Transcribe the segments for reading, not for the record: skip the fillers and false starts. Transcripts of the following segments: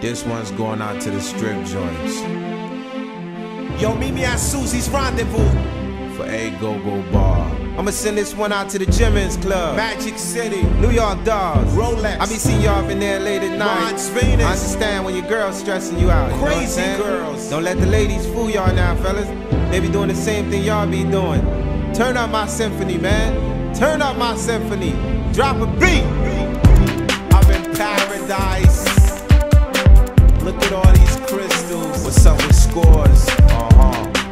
This one's going out to the strip joints. Yo, meet me at Susie's Rendezvous For a go-go bar. I'ma send this one out to the Jimmins Club, Magic City, New York Dolls, Rolex. I be seeing y'all in there late at night. I understand when your girl's stressing you out. Crazy you know girls. Don't let the ladies fool y'all now, fellas. They be doing the same thing y'all be doing. Turn up my symphony, man. Turn up my symphony. Drop a beat. I'm in paradise. Look at all these crystals. What's up with scores?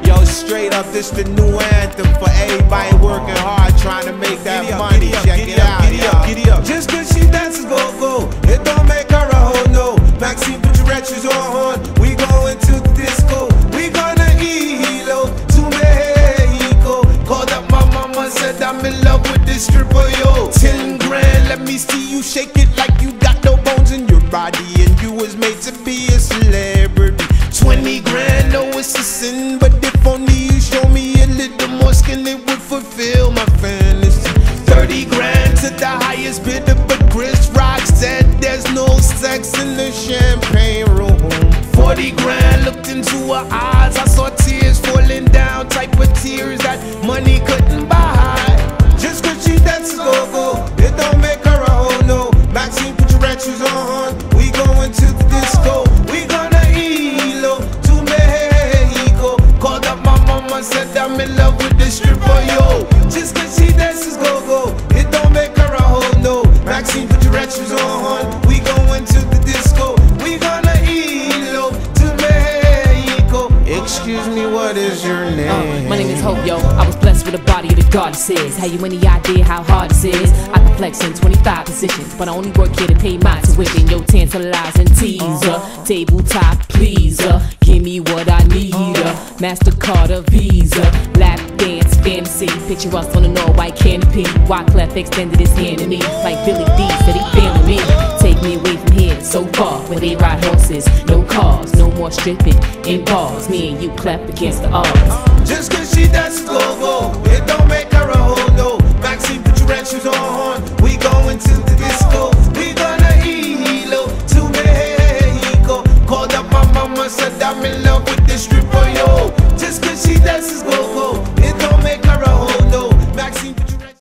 Yo, straight up, this the new anthem for everybody working hard trying to make that money. Check it out, giddy up. Just cause she dances go-go, it don't make her a hoe, no. Maxine, put your retros on. We going to the disco. We gonna hilo to Mexico. Called up my mama, said I'm in love with this stripper, yo. 10 grand, let me see you shake it like you got no bones in your body and you was made to be a celebrity. 20 grand, no, it's a sin, but if only you show me a little more skin, it would fulfill my fantasy. 30 grand to the highest bidder, but Chris Rock said there's no sex in the champagne room. 40 grand, looked into her eyes, I saw tears falling down, type of tears that money couldn't buy. Just cause she dances go-go, it don't make her a hoe, no. Maxine, put your retros on, we going to the disco. We gonna hilo to Mexico. Called up my mama, said I'm in love with this stripper, yo. Just cause she dances go-go, it don't make her a hoe, no. Maxine, put your retros on, we going to the disco. We gonna hilo to Mexico. Excuse me, what is your name? My name is Hope, yo. I was blessed with a body of the goddesses. Have you any idea how hard this is? I can flex in 25 positions, but I only work here to pay my tuition. Yo, tantalizing teaser, tabletop pleaser. Give me what I need, MasterCard or Visa. Lap dance fantasy, picture us on an all-white canopy. Wyclef extended his hand to me, like Billy D said he feeling me. Take me away from here, so far, where they ride horses. No cars, no more stripping in bars. Me and you clap against the odds. Just cause she dances go-go, it don't make her a hoe, no. Maxine, put your retros on.